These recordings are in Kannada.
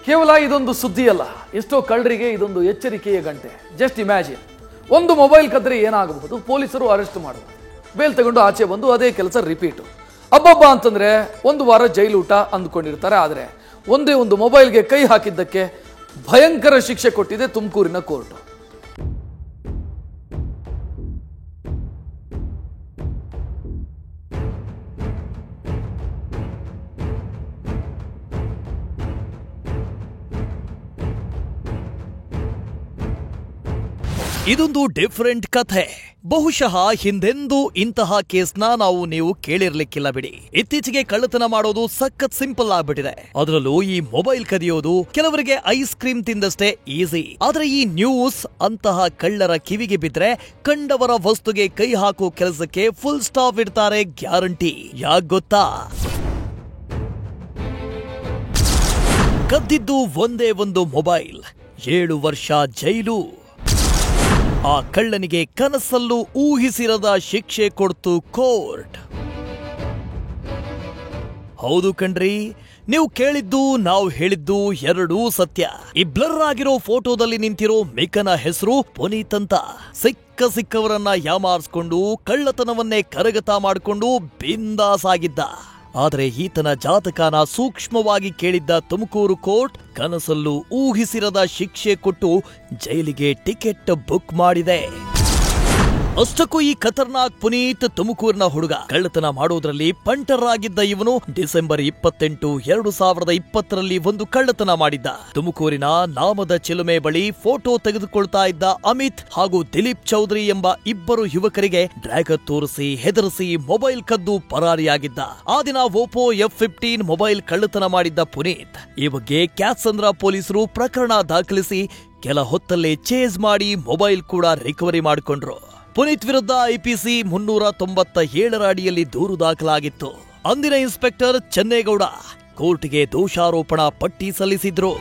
ಕೇವಲ ಇದೊಂದು ಸುದ್ದಿ ಅಲ್ಲ, ಎಷ್ಟೋ ಕಳ್ಳರಿಗೆ ಇದೊಂದು ಎಚ್ಚರಿಕೆಯ ಗಂಟೆ. ಜಸ್ಟ್ ಇಮ್ಯಾಜಿನ್, ಒಂದು ಮೊಬೈಲ್ ಕದ್ರೆ ಏನಾಗಬಹುದು, ಪೊಲೀಸರು ಅರೆಸ್ಟ್ ಮಾಡಬಹುದು, ಬೇಲ್ ತಗೊಂಡು ಆಚೆ ಬಂದು ಅದೇ ಕೆಲಸ ರಿಪೀಟು. ಅಬ್ಬಬ್ಬ ಅಂತಂದ್ರೆ ಒಂದು ವಾರ ಜೈಲೂಟ ಅಂದ್ಕೊಂಡಿರ್ತಾರೆ. ಆದರೆ ಒಂದೇ ಒಂದು ಮೊಬೈಲ್ಗೆ ಕೈ ಹಾಕಿದ್ದಕ್ಕೆ ಭಯಂಕರ ಶಿಕ್ಷೆ ಕೊಟ್ಟಿದೆ ತುಮಕೂರಿನ ಕೋರ್ಟ್. ಇದೊಂದು ಡಿಫರೆಂಟ್ ಕಥೆ. ಬಹುಶಃ ಹಿಂದೆಂದೂ ಇಂತಹ ಕೇಸ್ನ ನೀವು ಕೇಳಿರ್ಲಿಕ್ಕಿಲ್ಲ ಬಿಡಿ. ಇತ್ತೀಚೆಗೆ ಕಳ್ಳತನ ಮಾಡೋದು ಸಖತ್ ಸಿಂಪಲ್ ಆಗ್ಬಿಟ್ಟಿದೆ. ಅದರಲ್ಲೂ ಈ ಮೊಬೈಲ್ ಕದಿಯೋದು ಕೆಲವರಿಗೆ ಐಸ್ ಕ್ರೀಮ್ ತಿಂದಷ್ಟೇ ಈಸಿ. ಆದ್ರೆ ಈ ನ್ಯೂಸ್ ಅಂತಹ ಕಳ್ಳರ ಕಿವಿಗೆ ಬಿದ್ರೆ ಕಂಡವರ ವಸ್ತುಗೆ ಕೈ ಹಾಕೋ ಕೆಲಸಕ್ಕೆ ಫುಲ್ ಸ್ಟಾಪ್ ಇಡ್ತಾರೆ ಗ್ಯಾರಂಟಿ. ಯಾಕ್ ಗೊತ್ತಾ? ಕದ್ದಿದ್ದು ಒಂದೇ ಒಂದು ಮೊಬೈಲ್, 7 ವರ್ಷ ಜೈಲು. ಆ ಕಳ್ಳನಿಗೆ ಕನಸಲ್ಲೂ ಊಹಿಸಿರದ ಶಿಕ್ಷೆ ಕೊಡ್ತು ಕೋರ್ಟ್. ಹೌದು ಕಣ್ರಿ, ನೀವು ಕೇಳಿದ್ದು ನಾವು ಹೇಳಿದ್ದು ಎರಡೂ ಸತ್ಯ. ಈ ಬ್ಲರ್ ಆಗಿರೋ ಫೋಟೋದಲ್ಲಿ ನಿಂತಿರೋ ಮಿಕನ ಹೆಸರು ಪುನೀತ್ ಅಂತ. ಸಿಕ್ಕವರನ್ನ ಯಾಮಾರಿಸ್ಕೊಂಡು ಕಳ್ಳತನವನ್ನೇ ಕರಗತ ಮಾಡಿಕೊಂಡು ಬಿಂದಾಸ್ ಆಗಿದ್ದ. ಆದರೆ ಈತನ ಜಾತಕನ ಸೂಕ್ಷ್ಮವಾಗಿ ಕೇಳಿದ್ದ ತುಮಕೂರು ಕೋರ್ಟ್ ಕನಸಲ್ಲೂ ಊಹಿಸಿರದ ಶಿಕ್ಷೆ ಕೊಟ್ಟು ಜೈಲಿಗೆ ಟಿಕೆಟ್ ಬುಕ್ ಮಾಡಿದೆ. ಅಷ್ಟಕ್ಕೂ ಈ ಖತರ್ನಾಕ್ ಪುನೀತ್ ತುಮಕೂರಿನ ಹುಡುಗ. ಕಳ್ಳತನ ಮಾಡೋದ್ರಲ್ಲಿ ಪಂಟರ್ ಆಗಿದ್ದ ಇವನು ಡಿಸೆಂಬರ್ 28, 2020ರಲ್ಲಿ ಒಂದು ಕಳ್ಳತನ ಮಾಡಿದ್ದ. ತುಮಕೂರಿನ ನಾಮದ ಚಿಲುಮೆ ಬಳಿ ಫೋಟೋ ತೆಗೆದುಕೊಳ್ತಾ ಇದ್ದ ಅಮಿತ್ ಹಾಗೂ ದಿಲೀಪ್ ಚೌಧರಿ ಎಂಬ ಇಬ್ಬರು ಯುವಕರಿಗೆ ಡ್ರ್ಯಾಗರ್ ತೋರಿಸಿ ಹೆದರಿಸಿ ಮೊಬೈಲ್ ಕದ್ದು ಪರಾರಿಯಾಗಿದ್ದ. ಆ ದಿನ ಓಪೋ F15 ಮೊಬೈಲ್ ಕಳ್ಳತನ ಮಾಡಿದ್ದ ಪುನೀತ್. ಈ ಬಗ್ಗೆ ಕ್ಯಾತ್ಸಂದ್ರ ಪೊಲೀಸರು ಪ್ರಕರಣ ದಾಖಲಿಸಿ ಕೆಲ ಹೊತ್ತಲ್ಲೇ ಚೇಸ್ ಮಾಡಿ ಮೊಬೈಲ್ ಕೂಡ ರಿಕವರಿ ಮಾಡಿಕೊಂಡ್ರು. ಪುನೀತ್ ವಿರುದ್ಧ IPC 397 ಅಡಿಯಲ್ಲಿ ದೂರು ದಾಖಲಾಗಿತ್ತು. ಅಂದಿನ ಇನ್ಸ್ಪೆಕ್ಟರ್ ಚೆನ್ನೇಗೌಡ ಕೋರ್ಟ್ಗೆ ದೋಷಾರೋಪಣಾ ಪಟ್ಟಿ ಸಲ್ಲಿಸಿದ್ರು.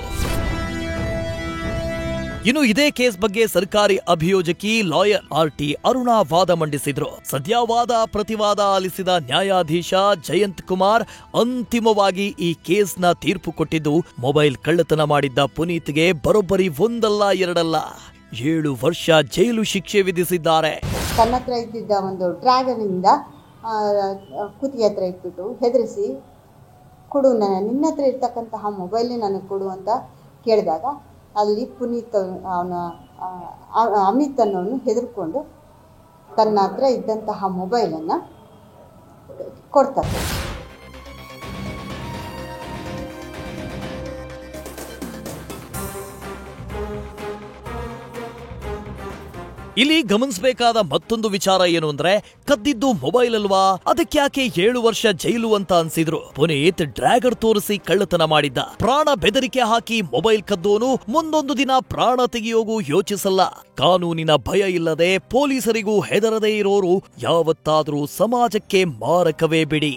ಇನ್ನು ಇದೇ ಕೇಸ್ ಬಗ್ಗೆ ಸರ್ಕಾರಿ ಅಭಿಯೋಜಕಿ ಲಾಯರ್ RT ಅರುಣಾ ವಾದ ಮಂಡಿಸಿದ್ರು. ಸದ್ಯ ವಾದ ಪ್ರತಿವಾದ ಆಲಿಸಿದ ನ್ಯಾಯಾಧೀಶ ಜಯಂತ್ ಕುಮಾರ್ ಅಂತಿಮವಾಗಿ ಈ ಕೇಸ್ನ ತೀರ್ಪು ಕೊಟ್ಟಿದ್ದು ಮೊಬೈಲ್ ಕಳ್ಳತನ ಮಾಡಿದ್ದ ಪುನೀತ್ಗೆ ಬರೋಬ್ಬರಿ ಒಂದಲ್ಲ ಎರಡಲ್ಲ 7 ವರ್ಷ ಜೈಲು ಶಿಕ್ಷೆ ವಿಧಿಸಿದ್ದಾರೆ. ತನ್ನ ಹತ್ರ ಇದ್ದಿದ್ದ ಒಂದು ಡ್ರ್ಯಾಗನ್ ಇಂದ ಕುತ್ತಿಗೆ ಹತ್ರ ಇಟ್ಬಿಟ್ಟು ಹೆದರಿಸಿ, ಕೊಡು ನಿನ್ನ ಹತ್ರ ಇರ್ತಕ್ಕಂತಹ ಮೊಬೈಲ್ನೇ ನನಗೆ ಕೊಡು ಅಂತ ಕೇಳಿದಾಗ ಅಲ್ಲಿ ಪುನೀತ್ ಅಮಿತ್ ಅನ್ನೋನು ಹೆದರ್ಕೊಂಡು ತನ್ನ ಹತ್ರ ಇದ್ದಂತಹ ಮೊಬೈಲನ್ನು ಕೊಡ್ತಾರೆ. ಇಲ್ಲಿ ಗಮನಿಸಬೇಕಾದ ಮತ್ತೊಂದು ವಿಚಾರ ಏನು ಅಂದ್ರೆ, ಕದ್ದಿದ್ದು ಮೊಬೈಲ್ ಅಲ್ವಾ, ಅದಕ್ಕೆ ಯಾಕೆ 7 ವರ್ಷ ಜೈಲು ಅಂತ ಅನ್ಸಿದ್ರು? ಪುನೀತ್ ಡ್ರ್ಯಾಗರ್ ತೋರಿಸಿ ಕಳ್ಳತನ ಮಾಡಿದ್ದ. ಪ್ರಾಣ ಬೆದರಿಕೆ ಹಾಕಿ ಮೊಬೈಲ್ ಕದ್ದೋನು ಮುಂದೊಂದು ದಿನ ಪ್ರಾಣ ತೆಗೆಯೋಗೂ ಯೋಚಿಸಲ್ಲ. ಕಾನೂನಿನ ಭಯ ಇಲ್ಲದೆ ಪೊಲೀಸರಿಗೂ ಹೆದರದೇ ಇರೋರು ಯಾವತ್ತಾದ್ರೂ ಸಮಾಜಕ್ಕೆ ಮಾರಕವೇ ಬಿಡಿ.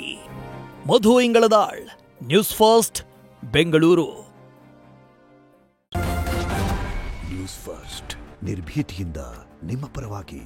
Madhu Ingaladal, news first, Bengaluru. News first ನಿರ್ಭೀತಿಯಿಂದ ನಿಮ್ಮ ಪರವಾಗಿ.